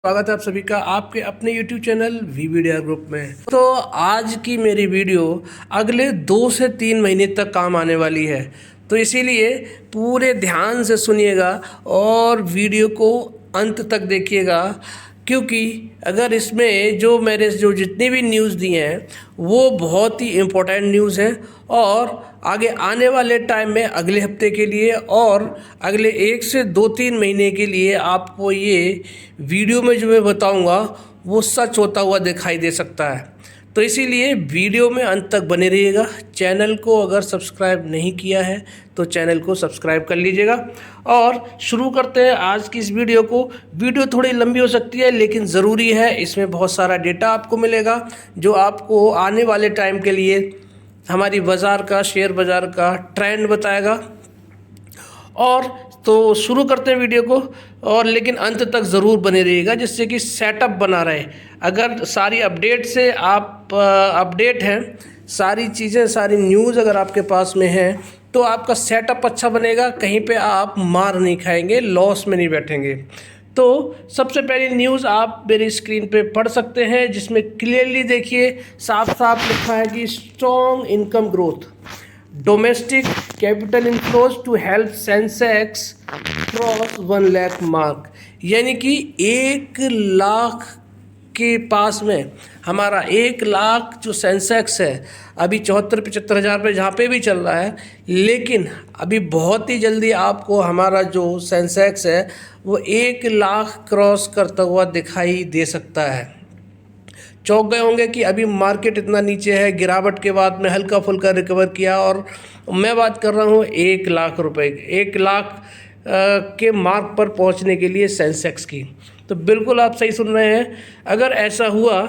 स्वागत है आप सभी का आपके अपने YouTube चैनल वीडिया ग्रुप में। तो आज की मेरी वीडियो अगले 2 से 3 महीने तक काम आने वाली है, तो इसीलिए पूरे ध्यान से सुनिएगा और वीडियो को अंत तक देखिएगा, क्योंकि अगर इसमें जो जितनी भी न्यूज़ दी हैं वो बहुत ही इम्पोर्टेंट न्यूज़ हैं और आगे आने वाले टाइम में अगले हफ्ते के लिए और अगले 1 से 2-3 महीने के लिए आपको ये वीडियो में जो मैं बताऊंगा वो सच होता हुआ दिखाई दे सकता है। तो इसीलिए वीडियो में अंत तक बने रहिएगा। चैनल को अगर सब्सक्राइब नहीं किया है तो चैनल को सब्सक्राइब कर लीजिएगा। और शुरू करते हैं आज की इस वीडियो को। वीडियो थोड़ी लंबी हो सकती है लेकिन ज़रूरी है, इसमें बहुत सारा डेटा आपको मिलेगा जो आपको आने वाले टाइम के लिए हमारी बाज़ार का, शेयर बाज़ार का ट्रेंड बताएगा। और तो शुरू करते हैं वीडियो को, और लेकिन अंत तक ज़रूर बने रहिएगा जिससे कि सेटअप बना रहे। अगर सारी अपडेट से आप अपडेट हैं, सारी चीज़ें, सारी न्यूज़ अगर आपके पास में है तो आपका सेटअप अच्छा बनेगा, कहीं पे आप मार नहीं खाएंगे, लॉस में नहीं बैठेंगे। तो सबसे पहली न्यूज़ आप मेरी स्क्रीन पे पढ़ सकते हैं, जिसमें क्लियरली देखिए साफ साफ लिखा है कि strong income growth, domestic capital inflows to help Sensex cross 1 lakh mark. यानी कि 1 लाख के पास में हमारा 1 लाख जो सेंसेक्स है अभी 74-75 हज़ार पे जहाँ पे भी चल रहा है, लेकिन अभी बहुत ही जल्दी आपको हमारा जो सेंसेक्स है वो 1 लाख क्रॉस करता हुआ दिखाई दे सकता है। चौंक गए होंगे कि अभी मार्केट इतना नीचे है, गिरावट के बाद में हल्का फुल्का रिकवर किया, और मैं बात कर रहा हूँ 1 लाख रुपए, 1 लाख के मार्क पर पहुँचने के लिए सेंसेक्स की। तो बिल्कुल आप सही सुन रहे हैं। अगर ऐसा हुआ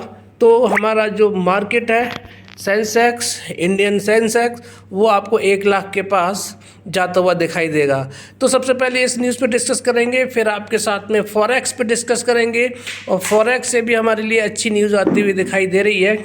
तो हमारा जो मार्केट है सेंसेक्स, इंडियन सेंसेक्स, वो आपको 1 लाख के पास जाता हुआ दिखाई देगा। तो सबसे पहले इस न्यूज़ पे डिस्कस करेंगे, फिर आपके साथ में फॉरेक्स पे डिस्कस करेंगे, और फॉरेक्स से भी हमारे लिए अच्छी न्यूज़ आती हुई दिखाई दे रही है।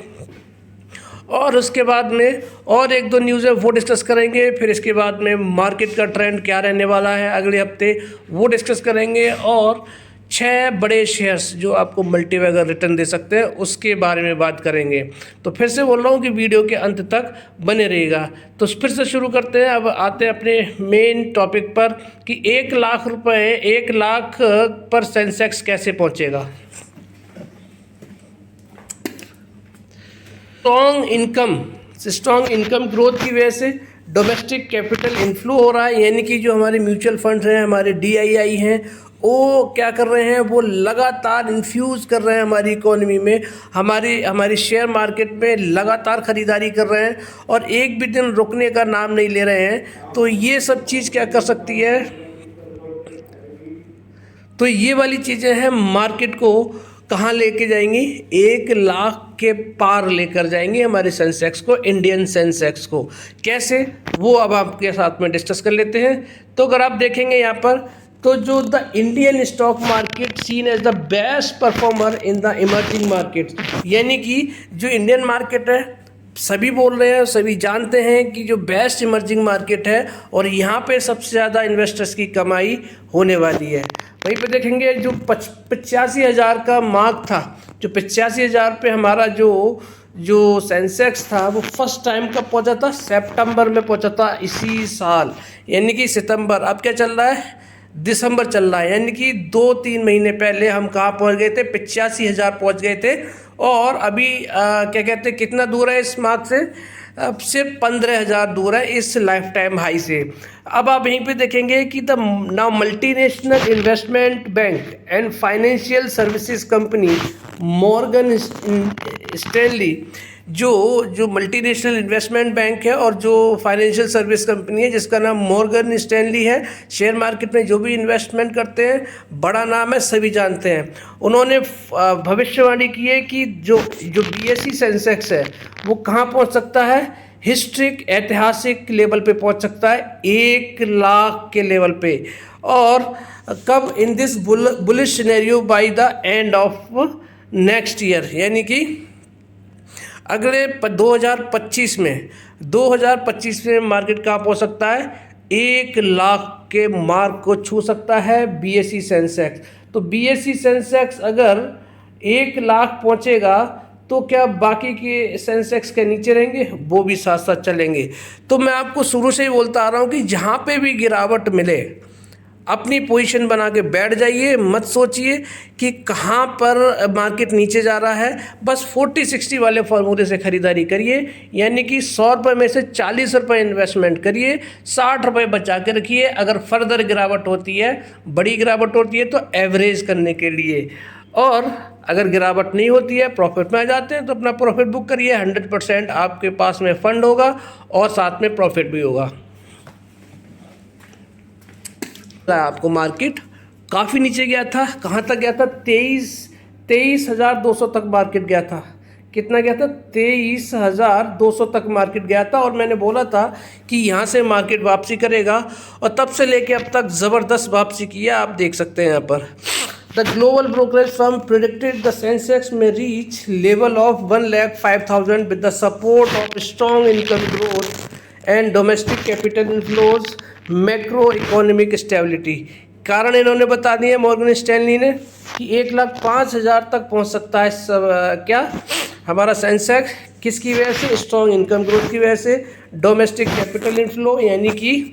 और उसके बाद में और 1-2 न्यूज़ है वो डिस्कस करेंगे। फिर इसके बाद में मार्केट का ट्रेंड क्या रहने वाला है अगले हफ्ते वो डिस्कस करेंगे, और 6 बड़े शेयर्स जो आपको मल्टीबैगर रिटर्न दे सकते हैं उसके बारे में बात करेंगे। तो फिर से बोल रहा हूँ कि वीडियो के अंत तक बने रहिएगा। तो फिर से शुरू करते हैं। अब आते हैं अपने मेन टॉपिक पर कि 1 लाख रुपए, 1 लाख पर सेंसेक्स कैसे पहुँचेगा। स्ट्रॉन्ग इनकम ग्रोथ की वजह से डोमेस्टिक कैपिटल इनफ्लो हो रहा है, यानी कि जो हमारे म्यूचुअल फंड्स हैं, हमारे DII हैं, वो क्या कर रहे हैं, वो लगातार इन्फ्यूज़ कर रहे हैं हमारी इकोनॉमी में, हमारी शेयर मार्केट में लगातार ख़रीदारी कर रहे हैं और एक भी दिन रुकने का नाम नहीं ले रहे हैं। तो ये सब चीज़ क्या कर सकती है, तो ये वाली चीज़ें हैं मार्केट को कहाँ लेके जाएंगी, 1 लाख के पार लेकर जाएंगे हमारे सेंसेक्स को, इंडियन सेंसेक्स को। कैसे, वो अब आपके साथ में डिस्कस कर लेते हैं। तो अगर आप देखेंगे यहाँ पर, तो जो the Indian stock market seen as the best performer in the emerging market, यानी कि जो इंडियन मार्केट है सभी बोल रहे हैं, सभी जानते हैं कि जो बेस्ट इमर्जिंग मार्केट है और यहाँ पे सबसे ज़्यादा इन्वेस्टर्स की कमाई होने वाली है। वहीं पे देखेंगे जो 85,000 का मार्क था, जो 85,000 पे हमारा जो सेंसेक्स था वो फर्स्ट टाइम कब पहुँचा था, सितंबर में पहुँचा था इसी साल, यानी कि सितंबर। अब क्या चल रहा है, दिसंबर चल रहा है, यानी कि 2-3 महीने पहले हम कहाँ पहुँच गए थे, 85,000 पहुँच गए थे। और अभी क्या कहते हैं, कितना दूर है इस मार्क से, अब सिर्फ 15,000 दूर है इस लाइफ टाइम हाई से। अब आप यहीं पे देखेंगे कि the now multinational investment bank and financial services company Morgan Stanley, जो मल्टीनेशनल इन्वेस्टमेंट बैंक है और जो फाइनेंशियल सर्विस कंपनी है जिसका नाम मॉर्गन स्टैनली है, शेयर मार्केट में जो भी इन्वेस्टमेंट करते हैं, बड़ा नाम है, सभी जानते हैं। उन्होंने भविष्यवाणी की है कि जो BSE सेंसेक्स है वो कहाँ पहुँच सकता है, हिस्ट्रिक, ऐतिहासिक लेवल पे पहुँच सकता है, 1 लाख के लेवल पे। और कब, in this bullish scenario by the end of next year, यानी कि अगले 2025 में मार्केट कहाँ पहुँच सकता है, 1 लाख के मार्क को छू सकता है BSE सेंसेक्स। तो BSE सेंसेक्स अगर 1 लाख पहुंचेगा तो क्या बाकी के सेंसेक्स के नीचे रहेंगे? वो भी साथ साथ चलेंगे। तो मैं आपको शुरू से ही बोलता आ रहा हूँ कि जहाँ पे भी गिरावट मिले अपनी पोजीशन बना के बैठ जाइए, मत सोचिए कि कहाँ पर मार्केट नीचे जा रहा है। बस 40-60 वाले फॉर्मूले से ख़रीदारी करिए, यानी कि 100 रुपये में से 40 रुपये इन्वेस्टमेंट करिए, 60 रुपये बचा के रखिए। अगर फर्दर गिरावट होती है, बड़ी गिरावट होती है तो एवरेज करने के लिए, और अगर गिरावट नहीं होती है, प्रॉफिट में आ जाते हैं तो अपना प्रॉफिट बुक करिए। 100% आपके पास में फंड होगा और साथ में प्रॉफिट भी होगा। आपको मार्केट काफ़ी नीचे गया था, कहाँ तक गया था? 23,200 तक मार्केट गया था। कितना गया था? 23,200 तक मार्केट गया था। और मैंने बोला था कि यहाँ से मार्केट वापसी करेगा, और तब से लेके अब तक ज़बरदस्त वापसी की है। आप देख सकते हैं यहाँ पर the global brokerage firm predicted the sensex में reach level of 1,05,000 with the support of strong income growth and domestic capital inflows macro economic stability. कारण इन्होंने बता दिए मॉर्गन स्टैनली ने कि 1,05,000 तक पहुंच सकता है क्या हमारा सेंसेक्स, किसकी वजह से? स्ट्रॉन्ग इनकम ग्रोथ की वजह से, डोमेस्टिक कैपिटल इनफ्लो यानी कि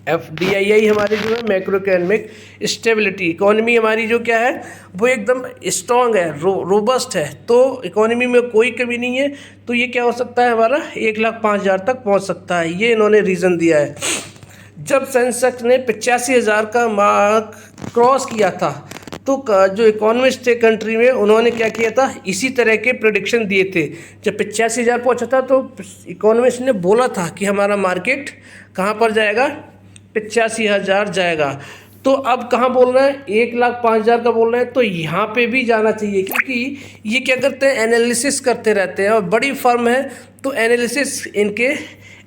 FDI हमारी जो है मैक्रो इकोनॉमिक स्टेबिलिटी, इकोनॉमी हमारी जो क्या है वो एकदम स्ट्रॉन्ग है, रोबस्ट है, तो इकोनॉमी में कोई कमी नहीं है। तो ये क्या हो सकता है हमारा 1,05,000 तक पहुंच सकता है। ये इन्होंने रीज़न दिया है। जब सेंसेक्स ने 85,000 का मार्क क्रॉस किया था तो जो इकोनॉमिस्ट थे कंट्री में, उन्होंने क्या किया था? इसी तरह के प्रेडिक्शन दिए थे। जब 85,000 पहुँचा था तो इकोनॉमिस्ट ने बोला था कि हमारा मार्केट कहाँ पर जाएगा? 85,000 जाएगा। तो अब कहाँ बोल रहे हैं? 1,05,000 का बोल रहे हैं। तो यहाँ पे भी जाना चाहिए, क्योंकि ये क्या करते हैं? एनालिसिस करते रहते हैं, और बड़ी फर्म है तो एनालिसिस इनके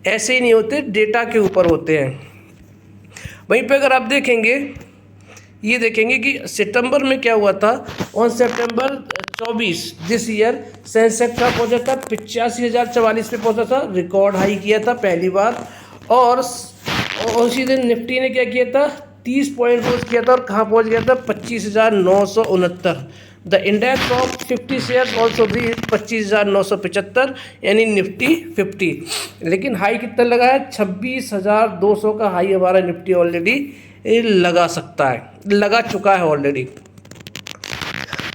ऐसे ही नहीं होते, डेटा के ऊपर होते हैं। वहीं पे अगर आप देखेंगे, ये देखेंगे कि सितंबर में क्या हुआ था। On September 24 this year Sensex का पहुंचा था 85,044 पे पहुंचा था, रिकॉर्ड हाई किया था पहली बार। और उसी दिन निफ्टी ने क्या किया था? 30 पॉइंट रोज किया था, और कहाँ पहुंच गया था? 25,969। The index of 50 shares also reach 25,975, यानी निफ्टी 50। लेकिन हाई कितना लगा है? 26,200 का हाई हमारा निफ्टी ऑलरेडी लगा सकता है, लगा चुका है ऑलरेडी।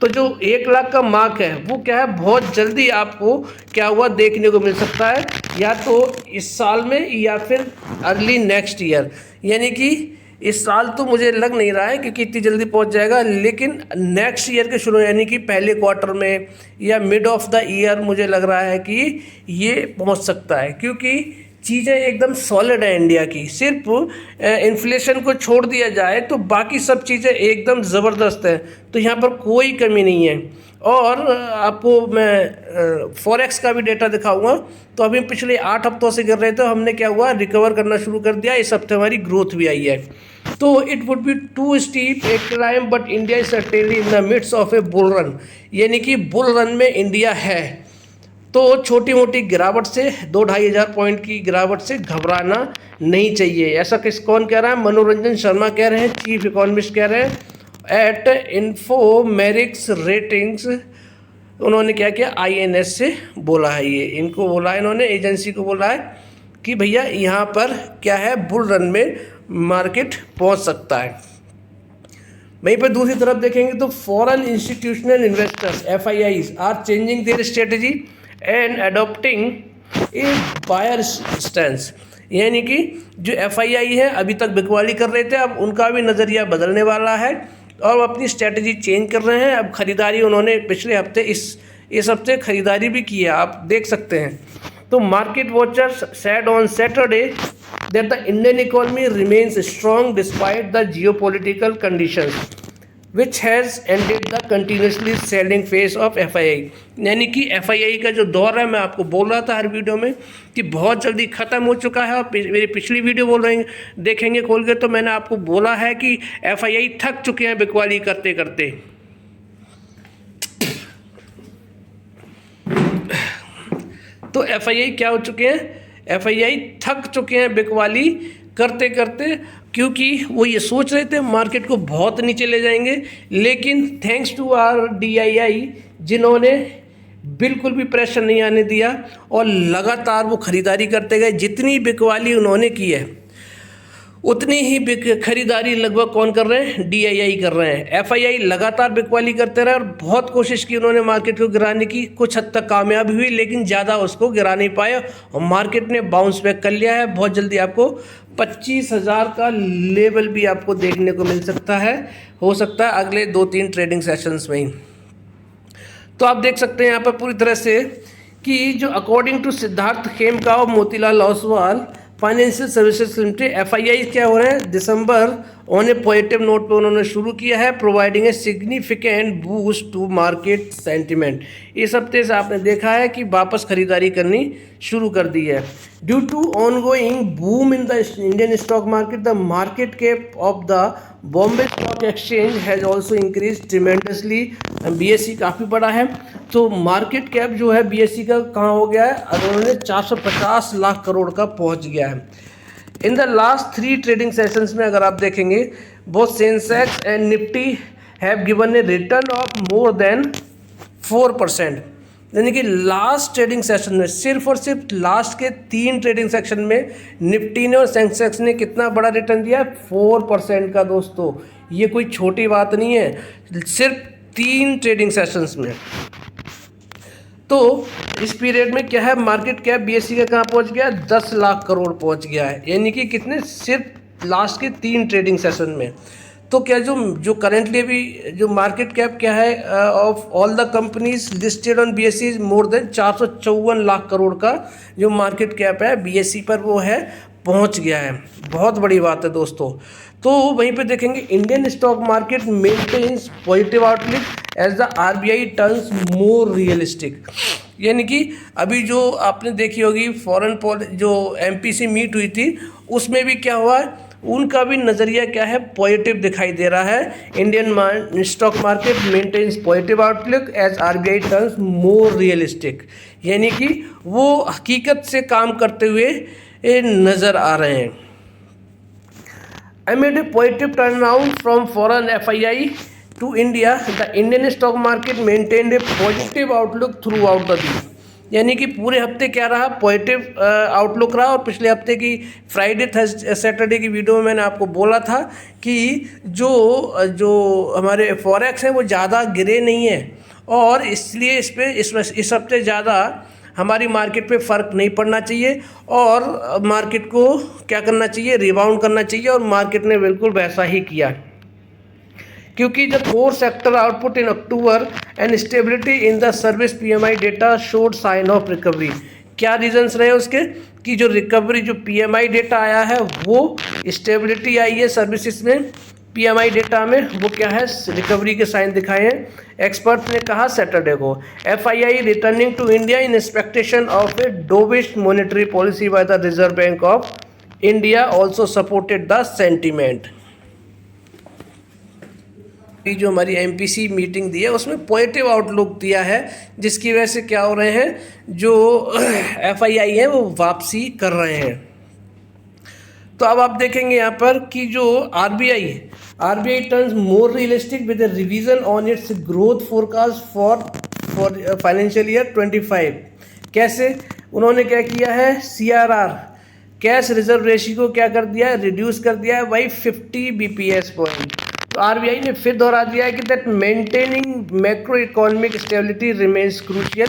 तो जो 1 लाख का मार्क है वो क्या है? बहुत जल्दी आपको क्या हुआ देखने को मिल सकता है, या तो इस साल में या फिर अर्ली नेक्स्ट ईयर। यानी कि इस साल तो मुझे लग नहीं रहा है क्योंकि इतनी जल्दी पहुंच जाएगा, लेकिन नेक्स्ट ईयर के शुरू यानी कि पहले क्वार्टर में या मिड ऑफ द ईयर मुझे लग रहा है कि ये पहुंच सकता है, क्योंकि चीज़ें एकदम सॉलिड है इंडिया की। सिर्फ इन्फ्लेशन को छोड़ दिया जाए तो बाकी सब चीज़ें एकदम ज़बरदस्त है, तो यहाँ पर कोई कमी नहीं है। और आपको मैं फॉरेक्स का भी डेटा दिखाऊंगा। तो अभी पिछले 8 हफ्तों से गिर रहे थे, हमने क्या हुआ? रिकवर करना शुरू कर दिया। इस हफ्ते हमारी ग्रोथ भी आई है। तो it would be too steep a climb, but India is certainly in the midst of a bull run, यानी कि बुल रन में इंडिया है। तो छोटी मोटी गिरावट से 2-2.5 हज़ार पॉइंट की गिरावट से घबराना नहीं चाहिए। ऐसा कौन कह रहा है? मनोरंजन शर्मा कह रहे हैं, चीफ इकोनॉमिस्ट कह रहे हैं एट इन्फोमेरिक्स रेटिंग्स। उन्होंने क्या किया? INS से बोला है, ये इनको बोला है, इन्होंने एजेंसी को बोला है कि भैया यहाँ पर क्या है, बुल रन में मार्केट पहुँच सकता है। वहीं पर दूसरी तरफ देखेंगे तो foreign institutional investors FIIs are changing their strategy and adopting a buyer stance, यानी कि जो FII है अभी तक बिकवाली कर रहे थे, अब उनका भी नज़रिया बदलने वाला है और वो अपनी स्ट्रेटजी चेंज कर रहे हैं। अब खरीदारी उन्होंने पिछले हफ्ते इस हफ्ते खरीदारी भी की है, आप देख सकते हैं। तो market watchers said on Saturday that the Indian economy remains strong despite the geopolitical conditions which has ended the continuously selling phase of FII, यानी कि FII का जो दौर है, मैं आपको बोल रहा था हर वीडियो में कि बहुत जल्दी ख़त्म हो चुका है। और मेरी पिछली वीडियो बोल रहे हैं, देखेंगे खोल के, तो मैंने आपको बोला है कि FII थक चुके हैं बिकवाली करते करते। तो FII क्या हो चुके हैं? FII थक चुके हैं बिकवाली करते करते, क्योंकि वो ये सोच रहे थे मार्केट को बहुत नीचे ले जाएंगे, लेकिन थैंक्स टू आर DII जिन्होंने बिल्कुल भी प्रेशर नहीं आने दिया और लगातार वो ख़रीदारी करते गए। जितनी बिकवाली उन्होंने की है उतनी ही खरीदारी लगभग कौन कर रहे हैं, DII कर रहे हैं। FII लगातार बिकवाली करते रहे और बहुत कोशिश की उन्होंने मार्केट को गिराने की, कुछ हद तक कामयाब हुई लेकिन ज़्यादा उसको गिरा नहीं पाए और मार्केट ने बाउंस बैक कर लिया है। बहुत जल्दी आपको 25,000 का लेवल भी आपको देखने को मिल सकता है, हो सकता है अगले 2-3 ट्रेडिंग सेशंस में ही। तो आप देख सकते हैं यहाँ पर पूरी तरह से कि जो अकॉर्डिंग टू सिद्धार्थ खेमका और Motilal Oswal financial services limited FII क्या हो रहे हैं, December on a positive note पे उन्होंने शुरू किया है, providing a significant boost to market sentiment. इस हफ्ते से आपने देखा है कि वापस खरीदारी करनी शुरू कर दी है। Due to ongoing boom in the Indian stock market, the market cap of the Bombay stock exchange has also increase tremendously. BSE काफ़ी बड़ा है, तो मार्केट कैप जो है BSE का कहाँ हो गया है, उन्होंने 450 लाख करोड़ का पहुंच गया है। In the last 3 trading sessions में अगर आप देखेंगे, both Sensex and Nifty have given A return of more than 4%। यानी कि लास्ट ट्रेडिंग सेशन में सिर्फ और सिर्फ लास्ट के 3 ट्रेडिंग सेक्शन में निफ्टी ने और सेंसेक्स ने कितना बड़ा रिटर्न दिया है, 4% का। दोस्तों ये कोई छोटी बात नहीं है, सिर्फ 3 ट्रेडिंग सेशंस में। तो इस पीरियड में क्या है, मार्केट कैप BSE का कहाँ पहुँच गया, 10 लाख करोड़ पहुँच गया है। यानी कि कितने, सिर्फ लास्ट के 3 ट्रेडिंग सेशन में। तो क्या जो करेंटली अभी जो मार्केट कैप क्या है of all the companies listed on BSE more than 454 lakh crore का जो मार्केट कैप है BSE पर वो है पहुंच गया है। बहुत बड़ी बात है दोस्तों। तो वहीं पे देखेंगे Indian stock market maintains positive outlook as the RBI turns more realistic. यानी कि अभी जो आपने देखी होगी फॉरेन जो MPC मीट हुई थी उसमें भी क्या हुआ है, उनका भी नज़रिया क्या है, पॉजिटिव दिखाई दे रहा है। Indian stock market maintains positive outlook as RBI turns more realistic. यानी कि वो हकीकत से काम करते हुए नज़र आ रहे हैं। Amid a positive turnaround from foreign FII to India, the Indian stock market maintained a positive outlook throughout the week। यानी कि पूरे हफ्ते क्या रहा, पॉजिटिव आउटलुक रहा। और पिछले हफ्ते की फ्राइडे सैटरडे की वीडियो में मैंने आपको बोला था कि जो हमारे फॉरेक्स हैं वो ज़्यादा गिरे नहीं है और इसलिए इस हफ्ते ज़्यादा हमारी मार्केट पे फ़र्क नहीं पड़ना चाहिए और मार्केट को क्या करना चाहिए, रिबाउंड करना चाहिए। और मार्केट ने बिल्कुल वैसा ही किया, क्योंकि the core sector output in October and stability in the service PMI data showed sign of recovery. क्या रीजंस रहे उसके, कि जो रिकवरी जो PMI डेटा आया है वो स्टेबिलिटी आई है सर्विसेज में, PMI डेटा में वो क्या है, रिकवरी के साइन दिखाए हैं। एक्सपर्ट ने कहा सैटरडे को FII returning to India in expectation of a dovish monetary policy by the reserve bank of India also supported the sentiment. जो हमारी MPC मीटिंग दी है उसमें पॉजिटिव आउटलुक दिया है, जिसकी वजह से क्या हो रहे हैं, जो FII है वो वापसी कर रहे हैं। तो अब आप देखेंगे यहाँ पर कि जो RBI turns more realistic with A revision on it's growth forecast for financial year 25। कैसे उन्होंने क्या किया है, CRR कैश रिजर्व रेशियो को क्या कर दिया है, रिड्यूस कर दिया है बाई 50 BPS पॉइंट। तो RBI ने फिर दोहरा दिया है कि that maintaining macro economic stability remains crucial.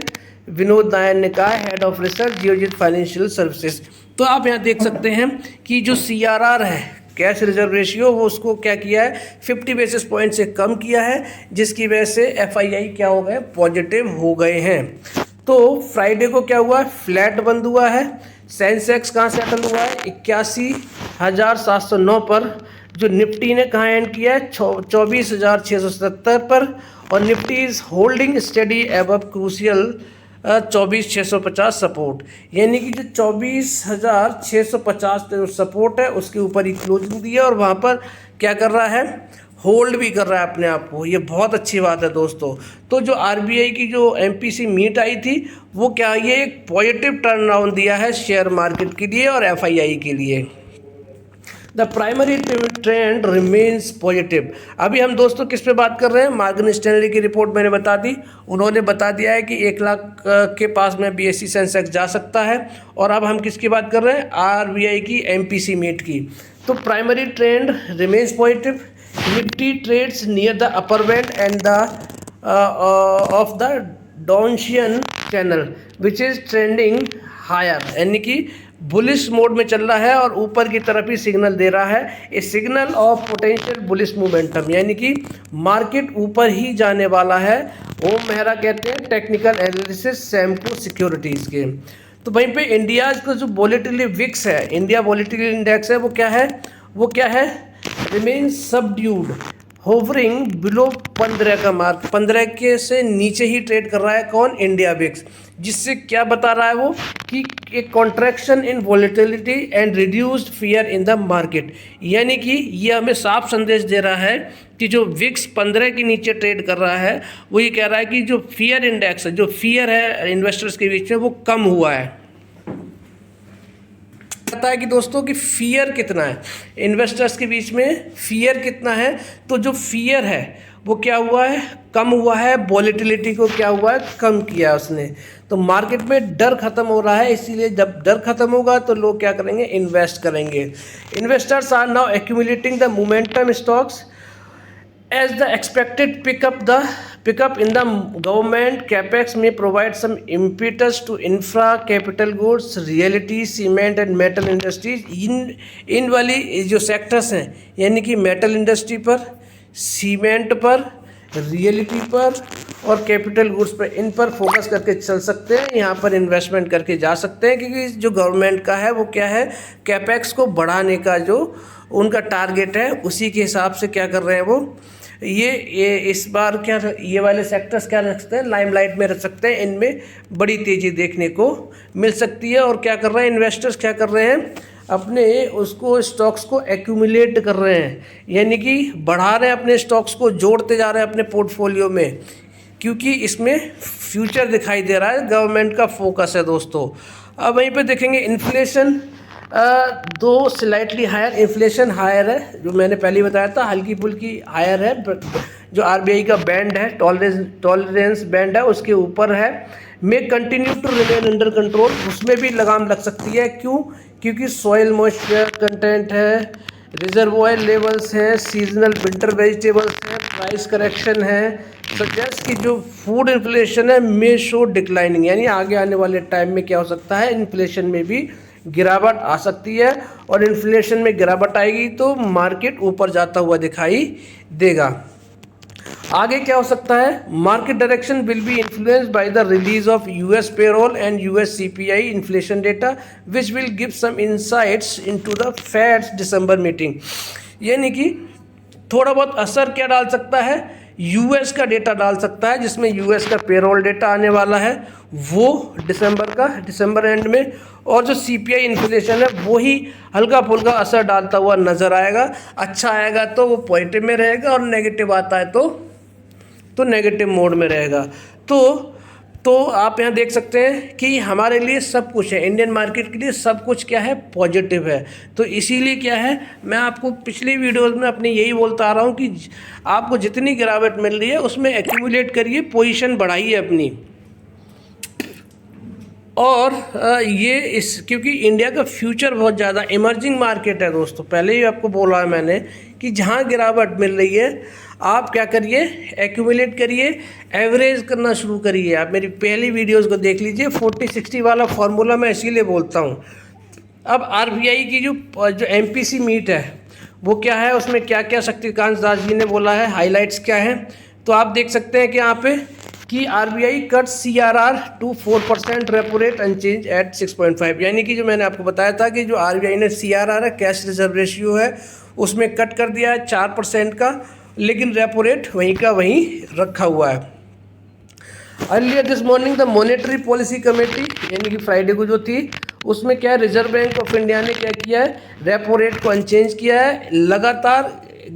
Vinod Nair ने कहा, head of research Geojit financial services. तो आप यहाँ देख सकते हैं कि जो CRR है कैश रिजर्व रेशियो वो उसको क्या किया है, 50 बेसिस पॉइंट से कम किया है, जिसकी वजह से FII क्या हो गए, पॉजिटिव हो गए हैं। तो फ्राइडे को क्या हुआ है, फ्लैट बंद हुआ है। सेंसेक्स कहाँ सेटल हुआ है, 81,709 पर। जो निफ्टी ने कहाँ एंड किया है, 24,677 पर। और Nifty is holding study above crucial 24,650 support. यानी कि जो 24,650 सपोर्ट है उसके ऊपर ही क्लोजिंग दी है और वहाँ पर क्या कर रहा है, होल्ड भी कर रहा है अपने आप को। ये बहुत अच्छी बात है दोस्तों। तो जो RBI की जो MPC मीट आई थी वो क्या, ये एक पॉजिटिव टर्न अराउंड दिया है शेयर मार्केट के लिए और FII के लिए। The primary trend remains positive. अभी हम दोस्तों किस पे बात कर रहे हैं? मॉर्गन स्टैनली की रिपोर्ट मैंने बता दी, उन्होंने बता दिया है कि 1 लाख के पास में BSE सेंसेक्स जा सकता है। और अब हम किसकी बात कर रहे हैं? RBI की MPC मीट की। तो primary trend remains positive, Nifty trades near the upper band and the of the Donchian channel which is trending higher, यानी कि बुलिश मोड में चल रहा है और ऊपर की तरफ ही सिग्नल दे रहा है। A signal of potential bullish momentum, यानी कि मार्केट ऊपर ही जाने वाला है। ओम मेहरा कहते हैं टेक्निकल एनालिसिस सैमको सिक्योरिटीज़ के। तो वहीं पे इंडिया का जो वोलेटिलिटी विक्स है, इंडिया वोलेटिलिटी इंडेक्स है, वो क्या है? रिमेन सबड्यूड, होवरिंग बिलो 15 का मार्क, 15 के से नीचे ही ट्रेड कर रहा है। कौन? India VIX. जिससे क्या बता रहा है वो? कि एक contraction in volatility and reduced fear in the market, यानी कि ये हमें साफ संदेश दे रहा है कि जो विक्स 15 के नीचे ट्रेड कर रहा है, वो ये कह रहा है कि जो फियर इंडेक्स है, जो फियर है इन्वेस्टर्स के बीच में, वो कम हुआ है। पता है कि दोस्तों कि फियर कितना है इन्वेस्टर्स के बीच में, फियर कितना है? तो जो फियर है वो क्या हुआ है? कम हुआ है। वोलेटिलिटी को क्या हुआ है? कम किया उसने। तो मार्केट में डर खत्म हो रहा है, इसीलिए जब डर खत्म होगा तो लोग क्या करेंगे? इन्वेस्ट करेंगे। Investors are now accumulating the momentum stocks as the expected pickup in the government capex may provide some impetus to infra capital goods, realty, cement and metal industries। इन वाली जो सेक्टर्स हैं, यानी कि मेटल इंडस्ट्री पर, cement पर, reality पर और capital goods पर, इन पर फोकस करके चल सकते हैं। यहाँ पर इन्वेस्टमेंट करके जा सकते हैं, क्योंकि जो गवर्नमेंट का है वो क्या है? कैपेक्स को बढ़ाने का जो उनका टारगेट है, उसी के हिसाब से क्या कर रहे हैं वो? ये इस बार क्या ये वाले सेक्टर्स क्या रख सकते हैं? लाइमलाइट में रख सकते हैं। इनमें बड़ी तेज़ी देखने को मिल सकती है। और क्या कर रहे हैं इन्वेस्टर्स? क्या कर रहे हैं? अपने उसको स्टॉक्स को एक्यूमुलेट कर रहे हैं, यानी कि बढ़ा रहे हैं अपने स्टॉक्स को, जोड़ते जा रहे हैं अपने पोर्टफोलियो में, क्योंकि इसमें फ्यूचर दिखाई दे रहा है। गवर्नमेंट का फोकस है दोस्तों। अब वहीं पे देखेंगे इन्फ्लेशन, दो स्लाइटली हायर, इन्फ्लेशन हायर है, जो मैंने पहले बताया था, हल्की फुल्की हायर है। जो RBI का बैंड है, टॉलरेंस बैंड है, उसके ऊपर है। May continue to remain under control, उसमें भी लगाम लग सकती है। क्यों? क्योंकि सॉइल मॉइस्चर कंटेंट है, रिजर्वोयर लेवल्स हैं, सीजनल विंटर वेजिटेबल्स हैं, प्राइस करेक्शन है। सजेस्ट कि जो फूड इन्फ्लेशन है मे शो डिक्लाइनिंग, यानी आगे आने वाले टाइम में क्या हो सकता है? इन्फ्लेशन में भी गिरावट आ सकती है। और इन्फ्लेशन में गिरावट आएगी तो मार्केट ऊपर जाता हुआ दिखाई देगा। आगे क्या हो सकता है? Market direction will be influenced by the release of US payroll and US CPI inflation data which will give some insights into the Fed's December meeting, यानी कि थोड़ा बहुत असर क्या डाल सकता है? US का डेटा डाल सकता है, जिसमें US का पेरोल डेटा आने वाला है वो दिसंबर एंड में। और जो CPI इन्फ्लेशन है वो ही हल्का फुल्का असर डालता हुआ नज़र आएगा। अच्छा आएगा तो वो पॉजिटिव में रहेगा, और नेगेटिव आता है तो नेगेटिव मोड में रहेगा। तो आप यहाँ देख सकते हैं कि हमारे लिए सब कुछ है, इंडियन मार्केट के लिए सब कुछ क्या है? पॉजिटिव है। तो इसीलिए क्या है, मैं आपको पिछली वीडियोस में अपनी यही बोलता आ रहा हूँ कि आपको जितनी गिरावट मिल रही है उसमें एक्यूमुलेट करिए, पोजीशन बढ़ाइए अपनी। और ये क्योंकि इंडिया का फ्यूचर बहुत ज़्यादा इमर्जिंग मार्केट है दोस्तों। पहले ही आपको बोला है मैंने कि जहाँ गिरावट मिल रही है आप क्या करिए? एक्यूमुलेट करिए, एवरेज करना शुरू करिए। आप मेरी पहली वीडियोस को देख लीजिए, 40-60 वाला फार्मूला मैं इसीलिए बोलता हूँ। अब RBI की जो MPC मीट है वो क्या है, उसमें क्या क्या शक्तिकांत दास जी ने बोला है, हाईलाइट्स क्या है, तो आप देख सकते हैं कि यहाँ पे कि RBI cut CRR to 4%, repo rate unchange at 6.5, यानी कि जो मैंने आपको बताया था कि जो RBI ने CRR है, कैश रिजर्व रेशियो है, उसमें कट कर दिया है 4% का, लेकिन रेपो रेट वहीं का वहीं रखा हुआ है। Earlier this morning the monetary policy committee, यानी कि फ्राइडे को जो थी, उसमें क्या है, रिजर्व बैंक ऑफ इंडिया ने क्या किया है, रेपो रेट को अनचेंज किया है लगातार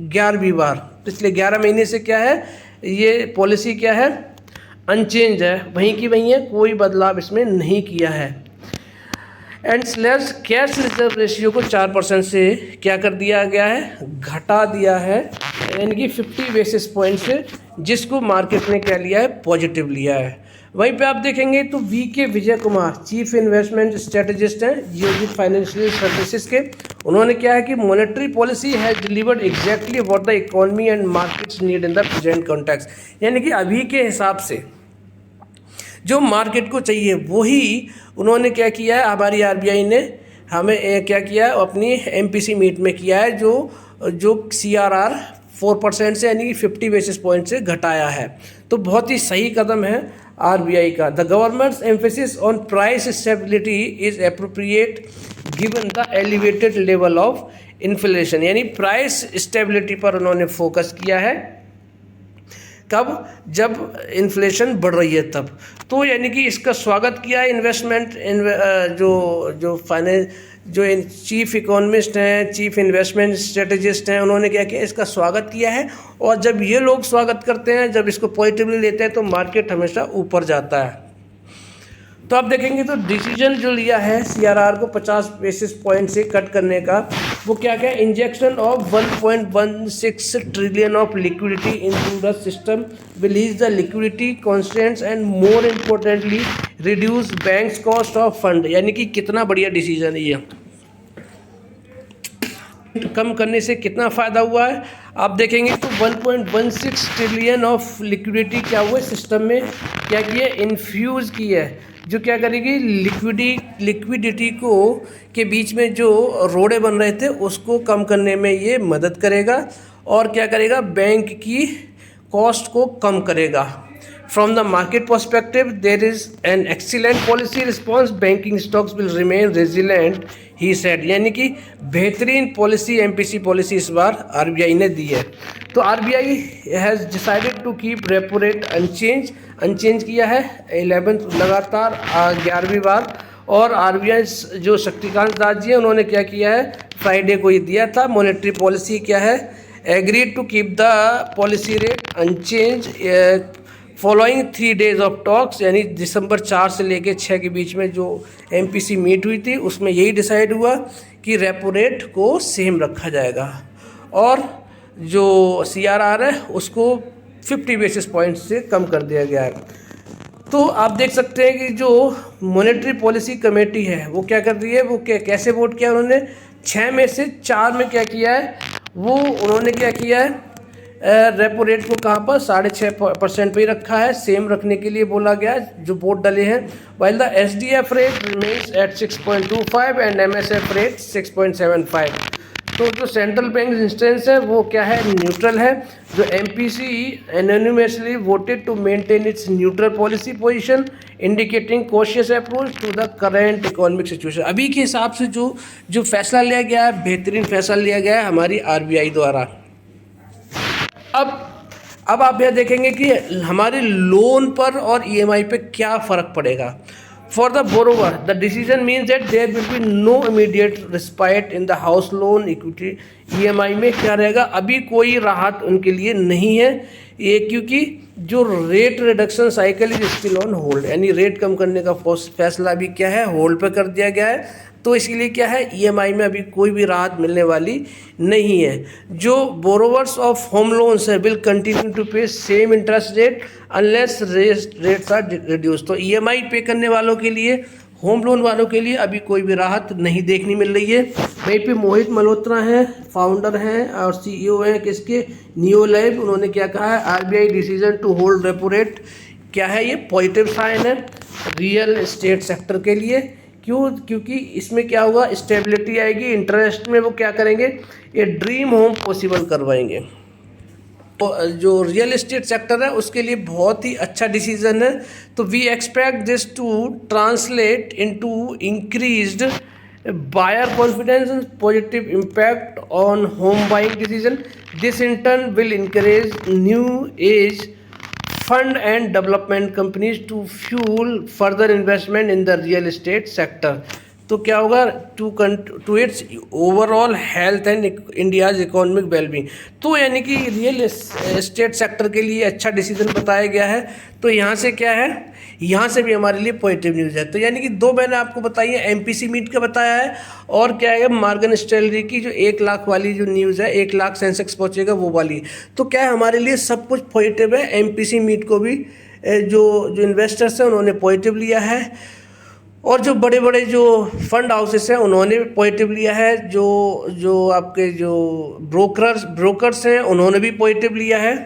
11वीं बार। पिछले 11 महीने से क्या है, ये पॉलिसी क्या है, अनचेंज है, वहीं की वहीं है, कोई बदलाव इसमें नहीं किया है। And slash cash reserve ratio को 4% से क्या कर दिया गया है, घटा दिया है, यानी कि 50 बेसिस पॉइंट से, जिसको मार्केट ने क्या लिया है, पॉजिटिव लिया है। वहीं पे आप देखेंगे तो वी के Vijay Kumar chief investment strategist हैं जियोजित फाइनेंशियल सर्विसेज के। उन्होंने क्या है कि monetary policy has delivered exactly what the economy and markets need in the present context, यानी कि अभी के हिसाब से जो मार्केट को चाहिए वही उन्होंने क्या किया है, हमारी आरबीआई ने हमें क्या किया है, अपनी एमपीसी मीट में किया है, जो सीआरआर 4% से यानी कि 50 बेसिस पॉइंट से घटाया है। तो बहुत ही सही कदम है आरबीआई का। The governments emphasis on price stability is appropriate given the elevated level of inflation, यानी प्राइस स्टेबिलिटी पर उन्होंने फोकस किया है। कब? जब इन्फ्लेशन बढ़ रही है तब। तो यानी कि इसका स्वागत किया है इन्वेस्टमेंट जो चीफ इकोनॉमिस्ट हैं, चीफ इन्वेस्टमेंट स्ट्रेटेजिस्ट हैं, उन्होंने क्या किया, इसका स्वागत किया है। और जब ये लोग स्वागत करते हैं, जब इसको पॉजिटिवली लेते हैं, तो मार्केट हमेशा ऊपर जाता है। तो आप देखेंगे तो डिसीजन जो लिया है सीआरआर को 50 बेसिस पॉइंट से कट करने का, वो क्या क्या, injection of 1.16 trillion of liquidity into the system will ease the liquidity constants and more importantly reduce banks cost of fund, यानी कि कितना बढ़िया डिसीजन है ये। कम करने से कितना फ़ायदा हुआ है आप देखेंगे तो 1.16 ट्रिलियन ऑफ लिक्विडिटी क्या हुआ सिस्टम में, क्या किया, इन्फ्यूज़ की है, जो क्या करेगी, लिक्विडिटी को के बीच में जो रोड़े बन रहे थे उसको कम करने में ये मदद करेगा। और क्या करेगा, बैंक की कॉस्ट को कम करेगा। From the market perspective, there is an excellent policy response. Banking stocks will remain resilient, he said. यानी कि बेहतरीन पॉलिसी, एमपीसी पॉलिसी इस बार आरबीआई ने दी है। तो RBI has decided to keep repo rate unchange किया है 11th लगातार 11वीं बार। और आरबीआई जो शक्तिकांत दास जी हैं, उन्होंने क्या किया है, फ्राइडे को ये दिया था। मॉनेटरी पॉलिसी क्या है, agreed to keep the policy rate unchange following 3 days of talks, यानी दिसंबर 4 से लेकर 6 के बीच में जो एमपीसी मीट हुई थी उसमें यही डिसाइड हुआ कि रेपो रेट को सेम रखा जाएगा और जो सीआरआर है उसको 50 बेसिस पॉइंट से कम कर दिया गया है। तो आप देख सकते हैं कि जो मॉनेटरी पॉलिसी कमेटी है वो क्या कर रही है, वो कैसे वोट किया उन्होंने, 6 में से 4 में क्या किया है, वो उन्होंने क्या किया है, रेपो रेट को कहाँ पर 6.5% पे ही रखा है, सेम रखने के लिए बोला गया है जो वोट डले हैं। While the SDF rate remains at 6.25 and MSF rate 6.75। तो जो सेंट्रल बैंक इंस्टेंस है वो क्या है, न्यूट्रल है। जो MPC unanimously voted to maintain its neutral policy position indicating cautious approach to the current economic situation. अभी के हिसाब से जो फैसला लिया गया है, बेहतरीन फैसला लिया गया है हमारी आरबीआई द्वारा। अब आप यह देखेंगे कि हमारे लोन पर और ईएमआई पे क्या फ़र्क पड़ेगा। For the borrower the decision means that there will be no immediate respite in the house loan equity. EMI में क्या रहेगा, अभी कोई राहत उनके लिए नहीं है ये, क्योंकि जो rate reduction cycle is still on hold, यानी रेट कम करने का फैसला अभी क्या है, होल्ड पर कर दिया गया है। तो इसलिए क्या है, ईएमआई में अभी कोई भी राहत मिलने वाली नहीं है। जो बोरोवर्स ऑफ होम लोन्स है will continue to pay same interest rate unless rates are reduce. तो ईएमआई पे करने वालों के लिए, होम लोन वालों के लिए अभी कोई भी राहत नहीं देखने मिल रही है। वहीं पे मोहित मल्होत्रा हैं, फाउंडर हैं और सीईओ हैं किसके, नियोलाइफ। उन्होंने क्या कहा है, RBI decision to hold repo rate क्या है, ये पॉजिटिव साइन है रियल एस्टेट सेक्टर के लिए। क्यों? क्योंकि इसमें क्या होगा, स्टेबिलिटी आएगी, इंटरेस्ट में वो क्या करेंगे, ये ड्रीम होम पॉसिबल करवाएंगे। तो जो रियल एस्टेट सेक्टर है उसके लिए बहुत ही अच्छा डिसीजन है। तो we expect this to translate into increased buyer confidence and positive impact on home buying decision. This in turn will encourage new age fund and development companies to fuel further investment in the real estate sector। तो क्या होगा, to its overall health and India's economic wellbeing. तो यानी कि real estate sector के लिए अच्छा decision बताया गया है। तो यहाँ से क्या है, यहाँ से भी हमारे लिए पॉजिटिव न्यूज़ है। तो यानी कि दो मैंने आपको बताई है, एमपीसी मीट का बताया है और क्या है मॉर्गन स्टैनली की जो 1 लाख वाली जो न्यूज़ है, 1 लाख सेंसेक्स पहुँचेगा वो वाली। तो क्या है हमारे लिए सब कुछ पॉजिटिव है। एमपीसी मीट को भी जो इन्वेस्टर्स हैं उन्होंने पॉजिटिव लिया है और जो बड़े बड़े जो फंड हाउसेस हैं उन्होंने भी पॉजिटिव लिया है। जो आपके जो ब्रोकर्स हैं उन्होंने भी पॉजिटिव लिया है।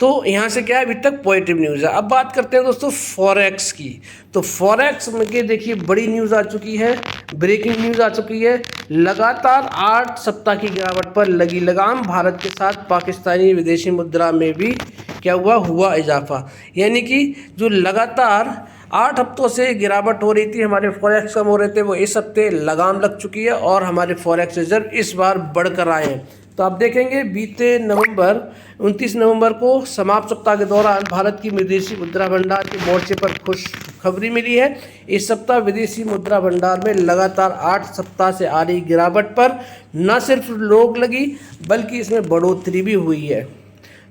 तो यहाँ से क्या है, अभी तक पॉजिटिव न्यूज़ है। अब बात करते हैं दोस्तों फॉरेक्स की। तो फॉरेक्स में के देखिए बड़ी न्यूज़ आ चुकी है, ब्रेकिंग न्यूज़ आ चुकी है। लगातार 8 सप्ताह की गिरावट पर लगी लगाम, भारत के साथ पाकिस्तानी विदेशी मुद्रा में भी क्या हुआ इजाफा। यानी कि जो लगातार 8 हफ्तों से गिरावट हो रही थी, हमारे फॉरेक्स कम हो रहे थे, वो इस हफ्ते लगाम लग चुकी है और हमारे फॉरेक्स रिजर्व इस बार बढ़कर आए हैं। तो आप देखेंगे बीते 29 नवंबर को समाप्त सप्ताह के दौरान भारत की विदेशी मुद्रा भंडार के मोर्चे पर खुशखबरी मिली है। इस सप्ताह विदेशी मुद्रा भंडार में लगातार 8 सप्ताह से आ रही गिरावट पर न सिर्फ रोक लगी बल्कि इसमें बढ़ोतरी भी हुई है।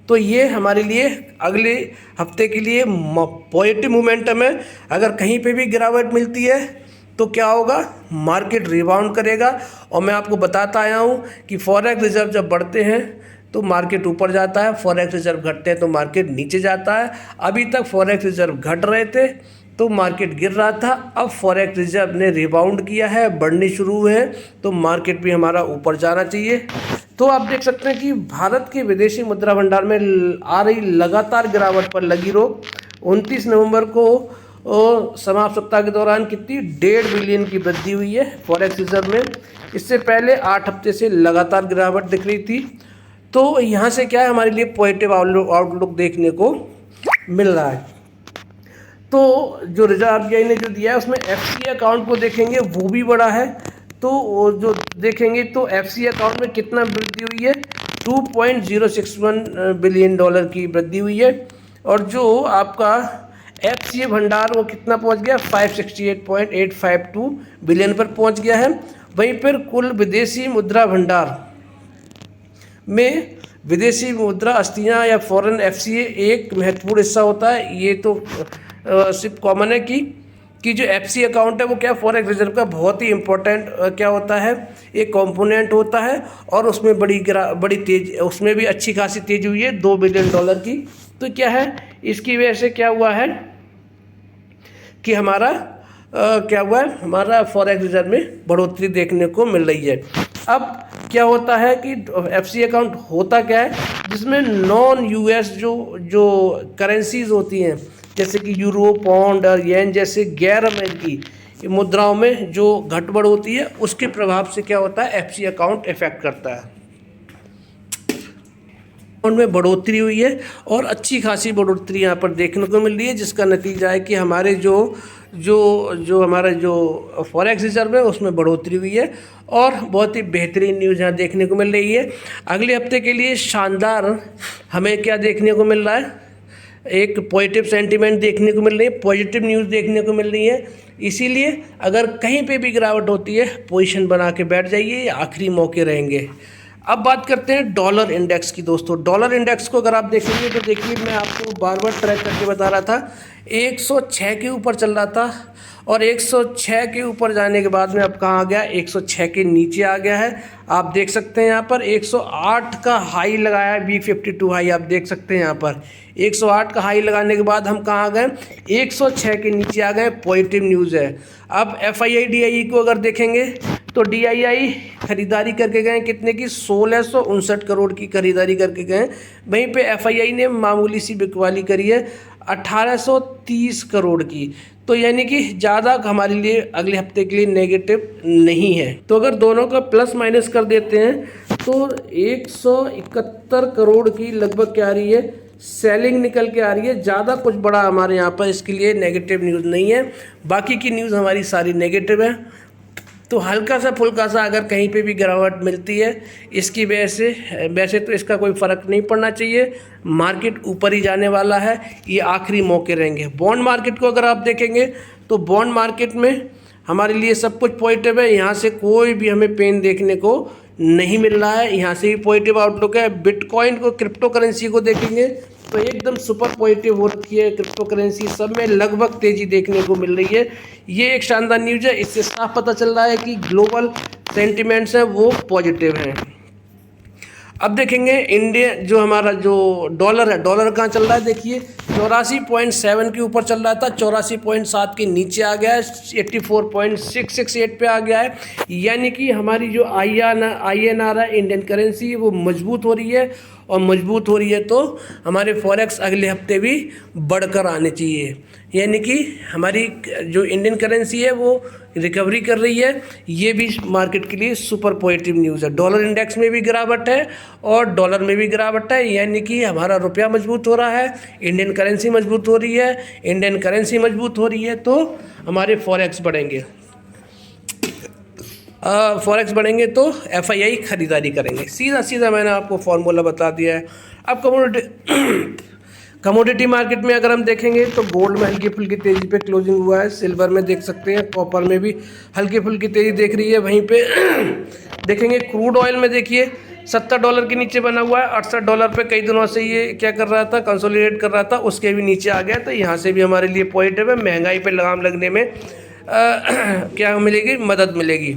तो ये हमारे लिए अगले हफ्ते के लिए पॉजिटिव मोमेंटम है। अगर कहीं पे भी गिरावट मिलती है तो क्या होगा, मार्केट रिबाउंड करेगा। और मैं आपको बताता आया हूँ कि फॉरेक्स रिजर्व जब बढ़ते हैं तो मार्केट ऊपर जाता है, फॉरेक्स रिजर्व घटते हैं तो मार्केट नीचे जाता है। अभी तक फॉरेक्स रिजर्व घट रहे थे तो मार्केट गिर रहा था, अब फॉरेक्स रिजर्व ने रिबाउंड किया है, बढ़नी शुरू हुए हैं, तो मार्केट भी हमारा ऊपर जाना चाहिए। तो आप देख सकते हैं कि भारत के विदेशी मुद्रा भंडार में आ रही लगातार गिरावट पर लगी रोक 29 नवंबर को समाप्त सप्ताह के दौरान कितनी 1.5 बिलियन की वृद्धि हुई है फॉरेक्स रिजर्व में। इससे पहले 8 हफ्ते से लगातार गिरावट दिख रही थी। तो यहाँ से क्या है, हमारे लिए पॉजिटिव आउटलुक देखने को मिल रहा है। तो जो रिजर्व आरबीआई ने जो दिया है उसमें एफसी अकाउंट को देखेंगे वो भी बड़ा है। तो वो जो देखेंगे तो एफसी अकाउंट में कितना वृद्धि हुई है, $2.061 बिलियन की वृद्धि हुई है। और जो आपका एफसीए भंडार वो कितना पहुंच गया, 568.852 बिलियन पर पहुंच गया है। वहीं पर कुल विदेशी मुद्रा भंडार में विदेशी मुद्रा अस्थियाँ या फॉरेन एफसीए एक महत्वपूर्ण हिस्सा होता है। ये तो सिर्फ कॉमन है कि जो एफसी अकाउंट है वो क्या फॉरेक्स रिजर्व का बहुत ही इम्पोर्टेंट क्या होता है, एक कंपोनेंट होता है। और उसमें बड़ी तेज, उसमें भी अच्छी खासी तेज हुई है $2 बिलियन की। तो क्या है, इसकी वजह से क्या हुआ है कि हमारा क्या हुआ है, हमारा फॉरेक्स रिजर्व में बढ़ोतरी देखने को मिल रही है। अब क्या होता है कि एफसी अकाउंट होता क्या है, जिसमें नॉन यूएस जो करेंसीज होती हैं जैसे कि यूरो, पाउंड और येन जैसे गैर अमेरिकी मुद्राओं में जो घटबढ़ होती है उसके प्रभाव से क्या होता है, एफसी अकाउंट इफेक्ट करता है। में बढ़ोतरी हुई है और अच्छी खासी बढ़ोतरी यहाँ पर देखने को मिल रही है, जिसका नतीजा है कि हमारे हमारा जो फॉरेक्स रिजर्व है उसमें बढ़ोतरी हुई है और बहुत ही बेहतरीन न्यूज़ यहाँ देखने को मिल रही है। अगले हफ्ते के लिए शानदार हमें क्या देखने को मिल रहा है, एक पॉजिटिव सेंटीमेंट देखने को मिल रही है, पॉजिटिव न्यूज़ देखने को मिल रही है। इसीलिए अगर कहीं पे भी गिरावट होती है पोजीशन बना के बैठ जाइए, ये आखिरी मौके रहेंगे। अब बात करते हैं डॉलर इंडेक्स की। दोस्तों डॉलर इंडेक्स को अगर आप देखेंगे तो देखिए, मैं आपको बार बार ट्रैक करके बता रहा था, 106 के ऊपर चल रहा था और 106 के ऊपर जाने के बाद में अब कहाँ आ गया, 106 के नीचे आ गया है। आप देख सकते हैं यहाँ पर 108 का हाई लगाया है, B52 हाई आप देख सकते हैं यहाँ पर 108 का हाई लगाने के बाद हम कहाँ आ गए, 106 के नीचे आ गए। पॉजिटिव न्यूज़ है। अब FII DIE को अगर देखेंगे तो DII खरीदारी करके गए कितने की, 1659 करोड़ की खरीदारी करके गए। वहीं पे FII ने मामूली सी बिकवाली करी है 1830 करोड़ की। तो यानी कि ज़्यादा हमारे लिए अगले हफ्ते के लिए नेगेटिव नहीं है। तो अगर दोनों का प्लस माइनस कर देते हैं तो 171 करोड़ की लगभग क्या आ रही है, सेलिंग निकल के आ रही है। ज़्यादा कुछ बड़ा हमारे यहाँ पर इसके लिए नेगेटिव न्यूज़ नहीं है, बाकी की न्यूज़ हमारी सारी नेगेटिव है। तो हल्का सा फुल्का सा अगर कहीं पे भी गिरावट मिलती है इसकी वजह से, वैसे तो इसका कोई फ़र्क नहीं पड़ना चाहिए, मार्केट ऊपर ही जाने वाला है, ये आखिरी मौके रहेंगे। बॉन्ड मार्केट को अगर आप देखेंगे तो बॉन्ड मार्केट में हमारे लिए सब कुछ पॉजिटिव है, यहाँ से कोई भी हमें पेन देखने को नहीं मिल रहा है, यहाँ से भी पॉजिटिव आउटलुक है। बिटकॉइन को, क्रिप्टो करेंसी को देखेंगे तो एकदम सुपर पॉजिटिव हो रखी है क्रिप्टो करेंसी, सब में लगभग तेज़ी देखने को मिल रही है। ये एक शानदार न्यूज़ है, इससे साफ पता चल रहा है कि ग्लोबल सेंटिमेंट्स हैं वो पॉजिटिव हैं। अब देखेंगे इंडिया जो हमारा जो डॉलर है, डॉलर कहाँ चल रहा है, देखिए 84.7 के ऊपर चल रहा था, 84.7 के नीचे आ गया है, 84.668 पे आ गया है। यानी कि हमारी जो INR है, इंडियन करेंसी, वो मजबूत हो रही है, और मजबूत हो रही है तो हमारे फॉरेक्स अगले हफ्ते भी बढ़कर आने चाहिए। यानी कि हमारी जो इंडियन करेंसी है वो रिकवरी कर रही है, ये भी मार्केट के लिए सुपर पॉजिटिव न्यूज़ है। डॉलर इंडेक्स में भी गिरावट है और डॉलर में भी गिरावट है, यानी कि हमारा रुपया मजबूत हो रहा है, इंडियन करेंसी मजबूत हो रही है। इंडियन करेंसी मजबूत हो रही है तो हमारे फॉरेक्स बढ़ेंगे, फॉरेक्स बढ़ेंगे तो FII ख़रीदारी करेंगे। सीधा सीधा मैंने आपको फॉर्मूला बता दिया है। अब कमोडिटी मार्केट में अगर हम देखेंगे तो गोल्ड में हल्की फुल्की तेज़ी पे क्लोजिंग हुआ है, सिल्वर में देख सकते हैं, कॉपर में भी हल्की फुल्की तेज़ी देख रही है। वहीं पे देखेंगे क्रूड ऑयल में, देखिए $70 के नीचे बना हुआ है, $68 पे कई दिनों से ये क्या कर रहा था, कंसोलिडेट कर रहा था, उसके भी नीचे आ गया। तो यहाँ से भी हमारे लिए पॉजिटिव है, महंगाई पर लगाम लगने में क्या मिलेगी, मदद मिलेगी।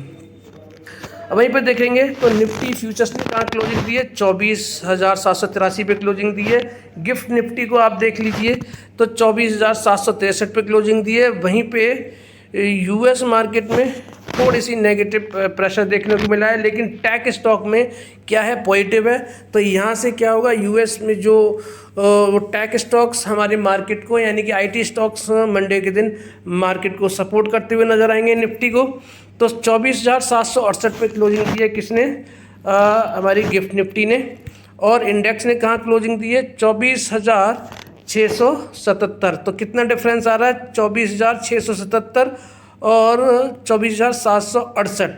वहीं पर देखेंगे तो निफ्टी फ्यूचर्स ने कहाँ क्लोजिंग दी है, 24,783 पे क्लोजिंग दी है। गिफ्ट निफ्टी को आप देख लीजिए तो 24,763 पे क्लोजिंग दी है। वहीं पे US मार्केट में थोड़ी सी नेगेटिव प्रेशर देखने को मिला है, लेकिन टेक स्टॉक में क्या है, पॉजिटिव है। तो यहाँ से क्या होगा, US में जो टेक स्टॉक्स हमारे मार्केट को, यानी कि IT स्टॉक्स मंडे के दिन मार्केट को सपोर्ट करते हुए नजर आएंगे निफ्टी को। तो 24,768 पे क्लोजिंग दी है किसने, हमारी गिफ्ट निफ्टी ने। और इंडेक्स ने कहाँ क्लोजिंग दी है, 24,677। तो कितना डिफरेंस आ रहा है, 24,677 और 24,768,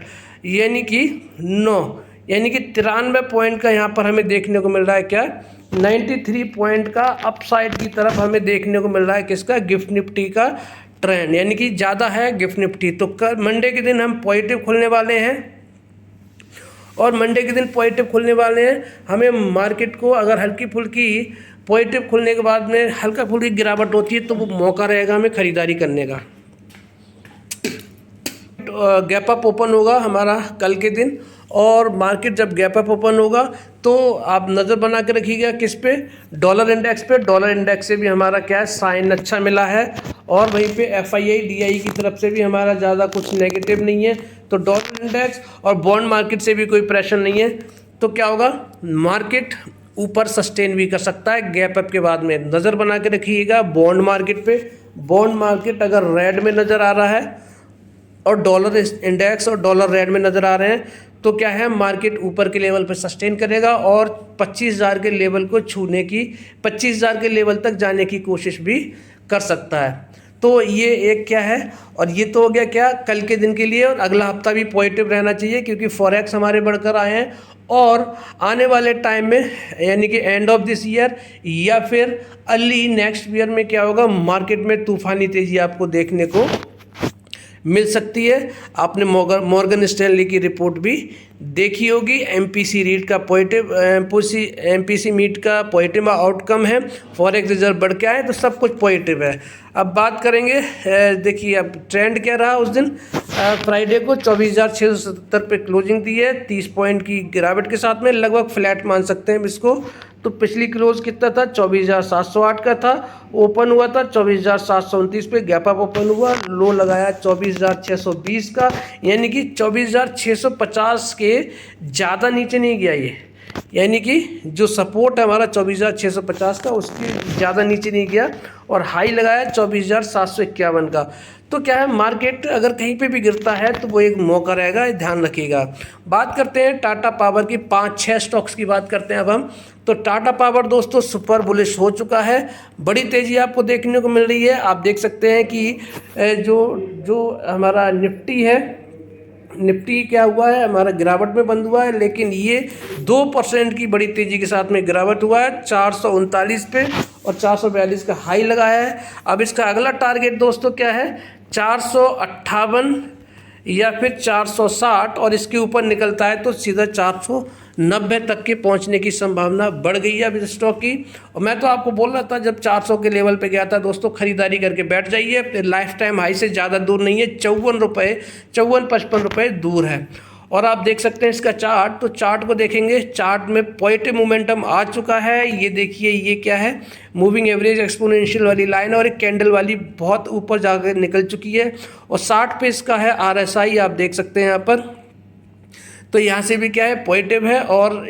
यानी कि 9, यानी कि 93 पॉइंट का यहाँ पर हमें देखने को मिल रहा है। क्या 93 पॉइंट का अपसाइड की तरफ हमें देखने को मिल रहा है, किसका, गिफ्ट निफ्टी का ट्रेंड, यानी कि ज़्यादा है गिफ्ट निफ्टी। तो कल मंडे के दिन हम पॉजिटिव खुलने वाले हैं, और मंडे के दिन पॉजिटिव खुलने वाले हैं। हमें मार्केट को अगर हल्की फुल्की पॉजिटिव खुलने के बाद में हल्का फुल्की गिरावट होती है तो वो मौका रहेगा हमें ख़रीदारी करने का। गैप अप ओपन होगा हमारा कल के दिन, और मार्केट जब गैप अप ओपन होगा तो आप नज़र बना के रखिएगा किस पे, डॉलर इंडेक्स पे। डॉलर इंडेक्स से भी हमारा क्या है, साइन अच्छा मिला है, और वहीं पे FII DI की तरफ से भी हमारा ज़्यादा कुछ नेगेटिव नहीं है। तो डॉलर इंडेक्स और बॉन्ड मार्केट से भी कोई प्रेशर नहीं है, तो क्या होगा, मार्केट ऊपर सस्टेन भी कर सकता है गैप अप के बाद में। नज़र बना के रखिएगा बॉन्ड मार्केट पे। बॉन्ड मार्केट अगर रेड में नज़र आ रहा है और डॉलर इंडेक्स और डॉलर रेड में नज़र आ रहे हैं, तो क्या है, मार्केट ऊपर के लेवल पर सस्टेन करेगा और 25,000 के लेवल को छूने की, 25,000 के लेवल तक जाने की कोशिश भी कर सकता है। तो ये एक क्या है, और ये तो हो गया क्या कल के दिन के लिए। और अगला हफ्ता भी पॉजिटिव रहना चाहिए, क्योंकि फॉरेक्स हमारे बढ़कर आए हैं, और आने वाले टाइम में, यानी कि एंड ऑफ दिस ईयर या फिर अर्ली नेक्स्ट ईयर में क्या होगा, मार्केट में तूफानी तेज़ी आपको देखने को मिल सकती है। आपने मॉर्गन स्टैनली की रिपोर्ट भी देखी होगी, MPC रीट का पॉजिटिव, MPC मीट का पॉजिटिव आउटकम है, फॉरेक्स रिजर्व बढ़ के आए, तो सब कुछ पॉजिटिव है। अब बात करेंगे, देखिए अब ट्रेंड क्या रहा उस दिन, फ्राइडे को 24,670 पे क्लोजिंग दी है, 30 पॉइंट की गिरावट के साथ में, लगभग फ्लैट मान सकते हैं इसको। तो पिछली क्लोज कितना था, 24,708 का था, ओपन हुआ था 24,729 पे, गैप अप ओपन हुआ, लो लगाया 24,620 का, यानी कि 24,650 के ज़्यादा नीचे नहीं गया ये, यानी कि जो सपोर्ट है हमारा 24,650 का, उसके ज़्यादा नीचे नहीं गया, और हाई लगाया 24,751 का। तो क्या है, मार्केट अगर कहीं पे भी गिरता है तो वो एक मौका रहेगा, ध्यान रखिएगा। बात करते हैं टाटा पावर की, 5-6 स्टॉक्स की बात करते हैं अब हम। तो टाटा पावर दोस्तों सुपर बुलिश हो चुका है, बड़ी तेज़ी आपको देखने को मिल रही है। आप देख सकते हैं कि जो हमारा निफ्टी है, निफ्टी क्या हुआ है, हमारा गिरावट में बंद हुआ है, लेकिन ये 2% की बड़ी तेज़ी के साथ में गिरावट हुआ है 439 पे, और 442 का हाई लगाया है। अब इसका अगला टारगेट दोस्तों क्या है, 458 या फिर 460 और इसके ऊपर निकलता है तो सीधा 490 तक के पहुंचने की संभावना बढ़ गई है अब इस स्टॉक की। और मैं तो आपको बोल रहा था जब 400 के लेवल पे गया था दोस्तों, खरीदारी करके बैठ जाइए, फिर लाइफ टाइम हाई से ज़्यादा दूर नहीं है, 54 रुपये दूर है। और आप देख सकते हैं इसका चार्ट, तो चार्ट को देखेंगे, चार्ट में पॉजिटिव मोमेंटम आ चुका है। ये देखिए ये क्या है, मूविंग एवरेज एक्सपोनेंशियल वाली लाइन और एक कैंडल वाली बहुत ऊपर जाकर निकल चुकी है। और 60 पे इसका है RSI, आप देख सकते हैं यहाँ पर। तो यहाँ से भी क्या है, पॉजिटिव है। और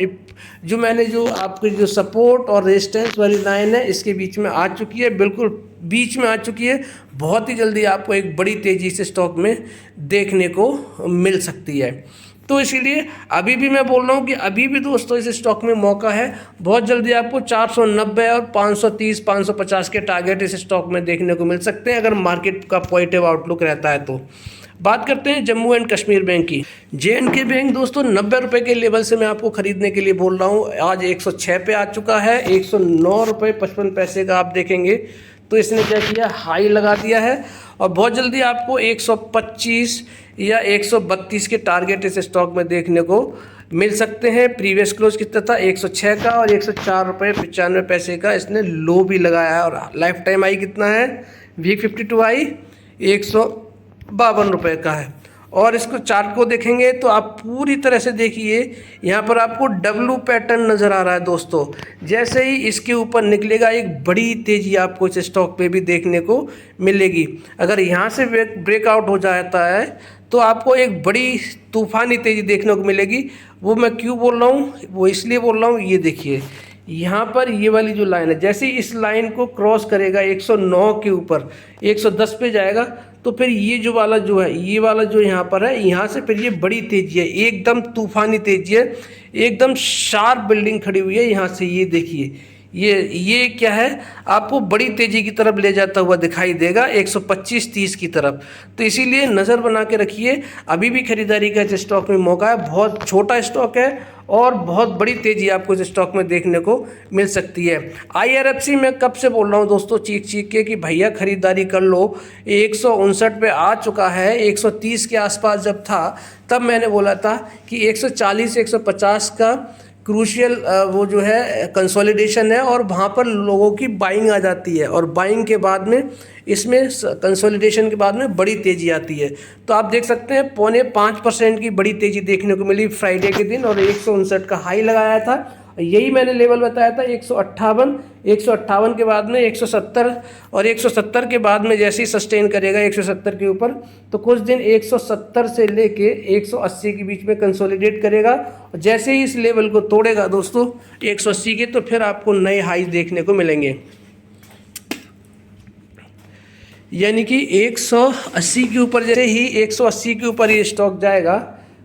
जो आपकी जो सपोर्ट और रेजिस्टेंस वाली लाइन है इसके बीच में आ चुकी है, बिल्कुल बीच में आ चुकी है। बहुत ही जल्दी आपको एक बड़ी तेज़ी से स्टॉक में देखने को मिल सकती है। तो इसीलिए अभी भी मैं बोल रहा हूँ कि अभी भी दोस्तों इस स्टॉक में मौका है। बहुत जल्दी आपको 490 और 530 550 के टारगेट इस स्टॉक में देखने को मिल सकते हैं अगर मार्केट का पॉजिटिव आउटलुक रहता है तो। बात करते हैं जम्मू एंड कश्मीर बैंक की। JNK बैंक दोस्तों 90 रुपये के लेवल से मैं आपको खरीदने के लिए बोल रहा हूँ। आज 106 पे आ चुका है, 109 रुपये 55 पैसे का आप देखेंगे तो इसने क्या किया, हाई लगा दिया है। और बहुत जल्दी आपको 125 या 132 के टारगेट इस स्टॉक में देखने को मिल सकते हैं। प्रीवियस क्लोज कितना था, 106 का, और 104 रुपये 95 पैसे का इसने लो भी लगाया है। और लाइफ टाइम आई कितना है, वीक 52 आई 152 रुपये का है। और इसको चार्ट को देखेंगे तो आप पूरी तरह से देखिए, यहाँ पर आपको डब्लू पैटर्न नज़र आ रहा है दोस्तों। जैसे ही इसके ऊपर निकलेगा एक बड़ी तेज़ी आपको इस स्टॉक पे भी देखने को मिलेगी। अगर यहाँ से ब्रेकआउट हो जाता है तो आपको एक बड़ी तूफानी तेज़ी देखने को मिलेगी। वो मैं क्यों बोल रहा हूँ, वो इसलिए बोल रहा हूँ, ये देखिए यहाँ पर ये वाली जो लाइन है, जैसे ही इस लाइन को क्रॉस करेगा 109 के ऊपर 110 पे जाएगा तो फिर ये जो वाला जो है, ये वाला जो यहाँ पर है, यहाँ से फिर ये बड़ी तेज़ी है, एकदम तूफानी तेज़ी है, एकदम शार्प बिल्डिंग खड़ी हुई है यहाँ से। ये देखिए ये क्या है, आपको बड़ी तेज़ी की तरफ ले जाता हुआ दिखाई देगा 125-30 की तरफ। तो इसीलिए नज़र बना के रखिए, अभी भी खरीदारी का इस स्टॉक में मौका है। बहुत छोटा स्टॉक है और बहुत बड़ी तेज़ी आपको इस स्टॉक में देखने को मिल सकती है। IRFC में कब से बोल रहा हूँ दोस्तों चीख के कि भैया खरीदारी कर लो, 159 पे आ चुका है। 130 के आसपास जब था तब मैंने बोला था कि 140-150 का क्रूशियल वो जो है कंसोलिडेशन है और वहाँ पर लोगों की बाइंग आ जाती है। और बाइंग के बाद में इसमें कंसोलिडेशन के बाद में बड़ी तेज़ी आती है। तो आप देख सकते हैं 0.5% की बड़ी तेज़ी देखने को मिली फ्राइडे के दिन और 159 का हाई लगाया था। यही मैंने लेवल बताया था 158 के बाद में 170 और 170 के बाद में जैसे ही सस्टेन करेगा 170 के ऊपर तो कुछ दिन 170 से लेके 180 के बीच में कंसोलिडेट करेगा। और जैसे ही इस लेवल को तोड़ेगा दोस्तों 180 के, तो फिर आपको नए हाई देखने को मिलेंगे। यानी कि 180 के ऊपर जैसे ही 180 के ऊपर ये स्टॉक जाएगा,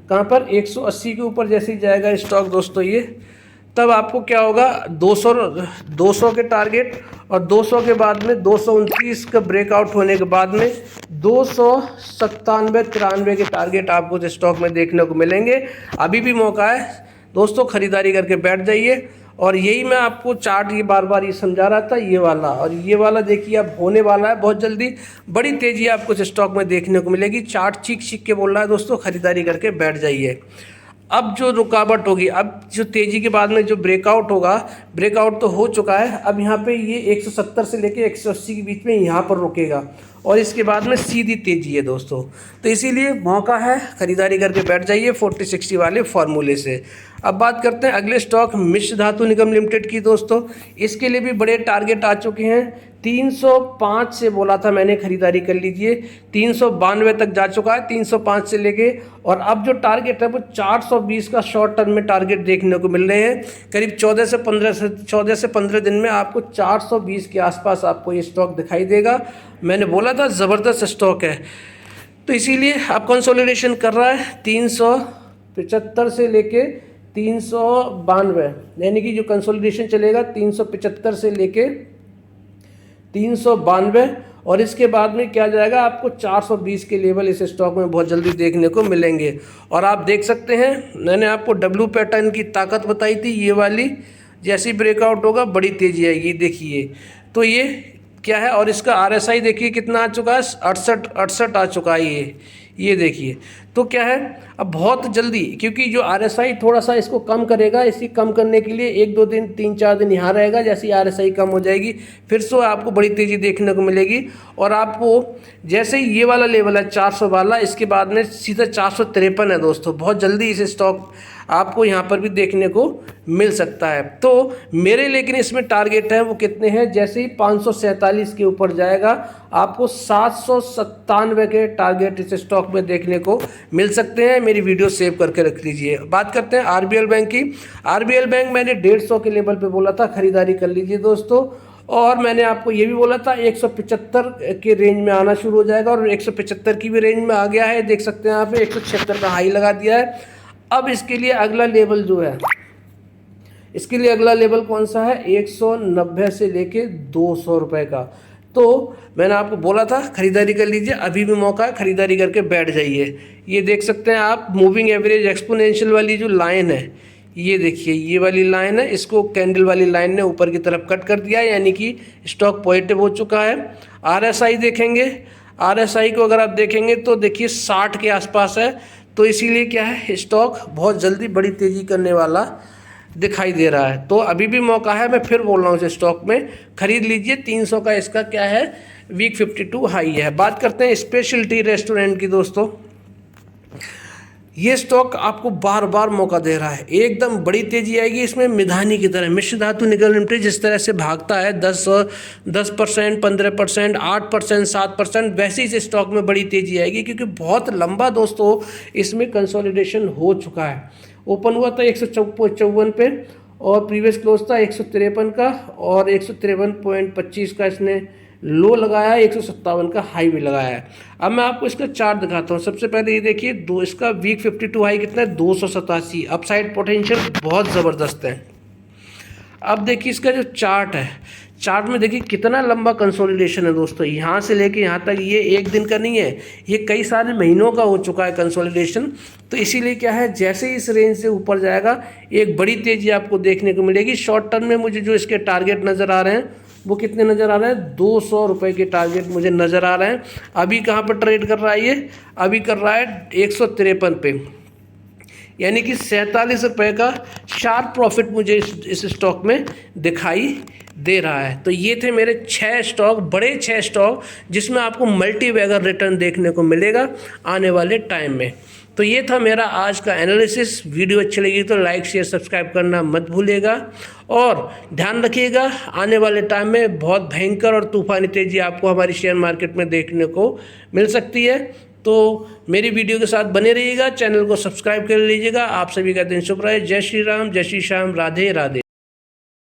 कहाँ पर 180 के ऊपर जैसे ही जाएगा स्टॉक दोस्तों ये, तब आपको क्या होगा 200 के टारगेट और 200 के बाद में 229 का ब्रेकआउट होने के बाद में 297-93 के टारगेट आपको इस स्टॉक में देखने को मिलेंगे। अभी भी मौका है दोस्तों, खरीदारी करके बैठ जाइए। और यही मैं आपको चार्ट ये बार बार ये समझा रहा था, ये वाला और ये वाला देखिए अब होने वाला है। बहुत जल्दी बड़ी तेज़ी आपको इस स्टॉक में देखने को मिलेगी। चार्ट चीख के बोल रहा है दोस्तों, खरीदारी करके बैठ जाइए। अब जो रुकावट होगी, अब जो तेज़ी के बाद में जो ब्रेकआउट होगा, ब्रेकआउट तो हो चुका है, अब यहाँ पे ये 170 से लेके 180 के बीच में यहाँ पर रुकेगा और इसके बाद में सीधी तेज़ी है दोस्तों। तो इसीलिए मौका है, खरीदारी करके बैठ जाइए 40-60 वाले फार्मूले से। अब बात करते हैं अगले स्टॉक मिश्र धातु निगम लिमिटेड की दोस्तों। इसके लिए भी बड़े टारगेट आ चुके हैं। 305 से बोला था मैंने खरीदारी कर लीजिए, 392 तक जा चुका है 305 से लेके। और अब जो टारगेट है वो 420 का शॉर्ट टर्म में टारगेट देखने को मिल रहे हैं। करीब 14 से 15 दिन में आपको 420 के आसपास आपको ये स्टॉक दिखाई देगा। मैंने बोला था ज़बरदस्त स्टॉक है, तो इसीलिए अब कंसोलिडेशन कर रहा है 375 से लेके 392, यानी कि जो कंसोलिडेशन चलेगा 375 से लेके 392 और इसके बाद में क्या जाएगा, आपको 420 के लेवल इस स्टॉक में बहुत जल्दी देखने को मिलेंगे। और आप देख सकते हैं मैंने आपको डब्लू पैटर्न की ताकत बताई थी, ये वाली जैसी ब्रेकआउट होगा बड़ी तेज़ी आएगी। देखिए तो ये क्या है, और इसका RSI देखिए कितना आ चुका है, 68 आ चुका है। ये देखिए। तो क्या है, अब बहुत जल्दी, क्योंकि जो RSI थोड़ा सा इसको कम करेगा, इसी कम करने के लिए 1-2 दिन 3-4 दिन यहाँ रहेगा। जैसे ही RSI कम हो जाएगी फिर से आपको बड़ी तेज़ी देखने को मिलेगी। और आपको जैसे ही ये वाला लेवल है 400 वाला, इसके बाद में सीधा 453 है दोस्तों। बहुत जल्दी इस स्टॉक आपको यहाँ पर भी देखने को मिल सकता है। तो मेरे लेकिन इसमें टारगेट है वो कितने हैं, जैसे ही 547 के ऊपर जाएगा आपको 797 के टारगेट इस स्टॉक में देखने को मिल सकते हैं। मेरी वीडियो सेव करके रख लीजिए। बात करते हैं RBL बैंक की। RBL बैंक मैंने 150 के लेवल पे बोला था खरीदारी कर लीजिए दोस्तों। और मैंने आपको ये भी बोला था 175 के रेंज में आना शुरू हो जाएगा, और 175 की भी रेंज में आ गया है। देख सकते हैं यहाँ पे 176 का हाई लगा दिया है। अब इसके लिए अगला लेवल जो है, इसके लिए अगला लेवल कौन सा है, 190 से लेके 200 रुपये का। तो मैंने आपको बोला था खरीदारी कर लीजिए, अभी भी मौका है, खरीदारी करके बैठ जाइए। ये देख सकते हैं आप मूविंग एवरेज एक्सपोनेंशियल वाली जो लाइन है, ये देखिए ये वाली लाइन है, इसको कैंडल वाली लाइन ने ऊपर की तरफ कट कर दिया है, यानी कि स्टॉक पॉजिटिव हो चुका है। RSI देखेंगे, RSI को अगर आप देखेंगे तो देखिए 60 के आसपास है। तो इसीलिए क्या है, स्टॉक बहुत जल्दी बड़ी तेज़ी करने वाला दिखाई दे रहा है। तो अभी भी मौका है, मैं फिर बोल रहा हूँ इस स्टॉक में खरीद लीजिए। 300 का इसका क्या है, वीक 52 हाई है। बात करते हैं स्पेशलिटी रेस्टोरेंट की दोस्तों। ये स्टॉक आपको बार बार मौका दे रहा है, एकदम बड़ी तेजी आएगी इसमें। मिधानी की तरह, मिश्र धातु निगम लिमिटेड जिस तरह से भागता है 10%, 15%, 8%, 7%, वैसे ही इस स्टॉक में बड़ी तेजी आएगी, क्योंकि बहुत लंबा दोस्तों इसमें कंसोलिडेशन हो चुका है। ओपन हुआ था 154 पे, और प्रीवियस क्लोज था 153 का, और 153.25 का इसने लो लगाया, 157 का हाई भी लगाया है। अब मैं आपको इसका चार्ट दिखाता हूँ। सबसे पहले ये देखिए, इसका वीक 52 हाई कितना है, 287। अपसाइड पोटेंशियल बहुत ज़बरदस्त है। अब देखिए इसका जो चार्ट है, चार्ट में देखिए कितना लंबा कंसोलिडेशन है दोस्तों। यहाँ से लेके यहाँ तक ये एक दिन का नहीं है, ये कई सारे महीनों का हो चुका है कंसोलिडेशन। तो इसीलिए क्या है, जैसे ही इस रेंज से ऊपर जाएगा एक बड़ी तेज़ी आपको देखने को मिलेगी। शॉर्ट टर्म में मुझे जो इसके टारगेट नज़र आ रहे हैं वो कितने नज़र आ रहे हैं, 200 रुपये के टारगेट मुझे नज़र आ रहे हैं। अभी कहाँ पर ट्रेड कर रहा है ये, अभी कर रहा है 153 पे, यानी कि 47 रुपये का शार्प प्रॉफिट मुझे इस स्टॉक में दिखाई दे रहा है। तो ये थे मेरे 6 स्टॉक, बड़े 6 स्टॉक, जिसमें आपको मल्टी बैगर रिटर्न देखने को मिलेगा आने वाले टाइम में। तो ये था मेरा आज का एनालिसिस। वीडियो अच्छी लगी तो लाइक शेयर सब्सक्राइब करना मत भूलिएगा, और ध्यान रखिएगा आने वाले टाइम में बहुत भयंकर और तूफानी तेज़ी आपको हमारी शेयर मार्केट में देखने को मिल सकती है। तो मेरी वीडियो के साथ बने रहिएगा, चैनल को सब्सक्राइब कर लीजिएगा। आप सभी का दिन शुभ रहे। जय श्री राम, जय श्री श्याम, राधे राधे।